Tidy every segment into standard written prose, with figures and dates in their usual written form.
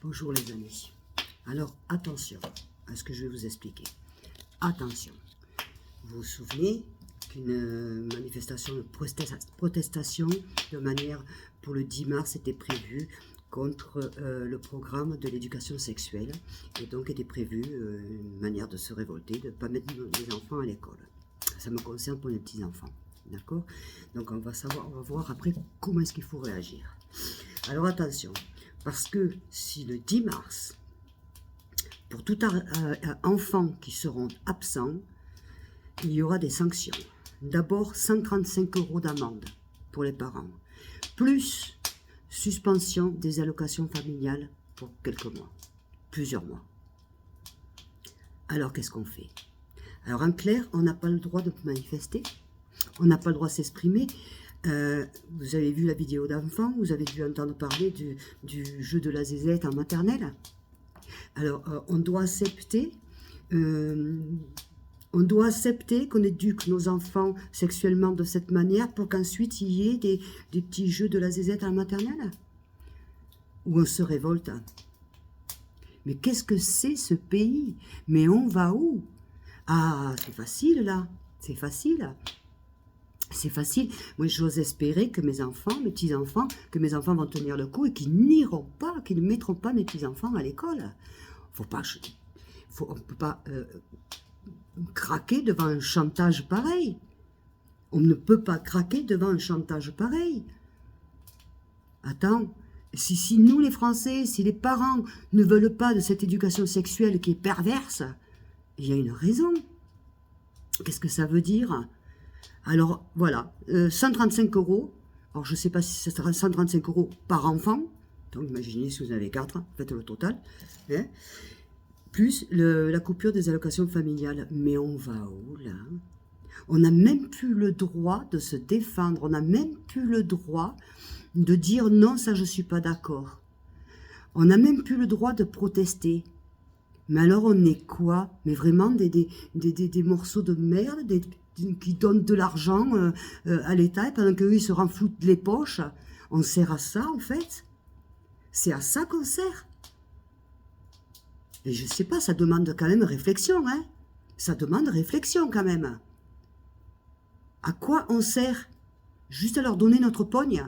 Bonjour les amis. Alors attention à ce que je vais vous expliquer. Attention. Vous vous souvenez qu'une manifestation de protestation de manière pour le 10 mars était prévue contre le programme de l'éducation sexuelle et donc était prévue une manière de se révolter, de ne pas mettre les enfants à l'école. Ça me concerne pour les petits-enfants. D'accord? Donc on va voir après comment est-ce qu'il faut réagir. Alors attention, parce que si le 10 mars, pour tout enfant qui seront absents, il y aura des sanctions. D'abord 135 € d'amende pour les parents, plus suspension des allocations familiales pour quelques mois, plusieurs mois. Alors qu'est-ce qu'on fait? Alors en clair, on n'a pas le droit de manifester, on n'a pas le droit de s'exprimer. Vous avez vu la vidéo d'enfant, vous avez dû entendre parler du jeu de la zézette en maternelle. Alors on doit accepter qu'on éduque nos enfants sexuellement de cette manière pour qu'ensuite il y ait des petits jeux de la zézette en maternelle où on se révolte. Mais qu'est-ce que c'est ce pays? Mais on va où? Ah, c'est facile là, c'est facile. C'est facile. Moi, j'ose espérer que mes enfants, mes petits-enfants, que mes enfants vont tenir le coup et qu'ils n'iront pas, qu'ils ne mettront pas mes petits-enfants à l'école. On ne peut pas craquer devant un chantage pareil. On ne peut pas craquer devant un chantage pareil. Attends, si nous les Français, si les parents ne veulent pas de cette éducation sexuelle qui est perverse, il y a une raison. Qu'est-ce que ça veut dire ? Alors voilà, 135 €. Alors je ne sais pas si ça sera 135 € par enfant. Donc imaginez si vous en avez 4, faites le total. Hein, plus la coupure des allocations familiales. Mais on va où là? On n'a même plus le droit de se défendre. On n'a même plus le droit de dire non, ça je ne suis pas d'accord. On n'a même plus le droit de protester. Mais alors on est quoi? Mais vraiment des morceaux de merde, qui donnent de l'argent à l'État, et pendant qu'eux ils se renfloutent les poches. On sert à ça en fait? C'est à ça qu'on sert? Et je sais pas, ça demande quand même réflexion, hein? Ça demande réflexion quand même. À quoi on sert? Juste à leur donner notre pogne?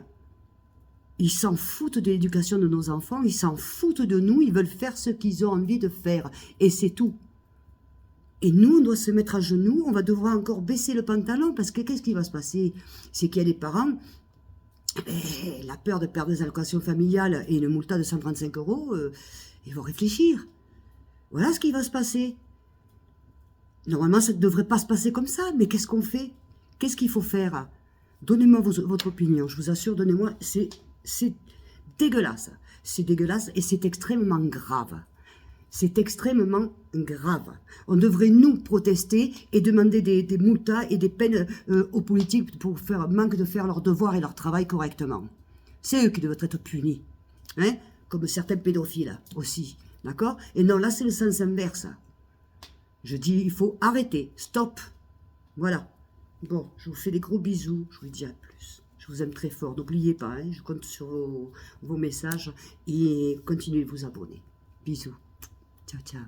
Ils s'en foutent de l'éducation de nos enfants, ils s'en foutent de nous, ils veulent faire ce qu'ils ont envie de faire. Et c'est tout. Et nous, on doit se mettre à genoux, on va devoir encore baisser le pantalon, parce que qu'est-ce qui va se passer? C'est qu'il y a des parents, la peur de perdre des allocations familiales et une multa de 135 €, ils vont réfléchir. Voilà ce qui va se passer. Normalement, ça ne devrait pas se passer comme ça, mais qu'est-ce qu'on fait? Qu'est-ce qu'il faut faire? Donnez-moi votre opinion, je vous assure, donnez-moi, c'est dégueulasse. C'est dégueulasse et c'est extrêmement grave. C'est extrêmement grave. On devrait, nous, protester et demander des multas et des peines aux politiques pour manque de faire leur devoir et leur travail correctement. C'est eux qui devraient être punis. Hein? Comme certains pédophiles aussi. D'accord? Et non, là, c'est le sens inverse. Je dis, il faut arrêter. Stop. Voilà. Bon, je vous fais des gros bisous. Je vous dis à plus. Je vous aime très fort. N'oubliez pas, hein, je compte sur vos messages et continuez de vous abonner. Bisous. Ciao, ciao.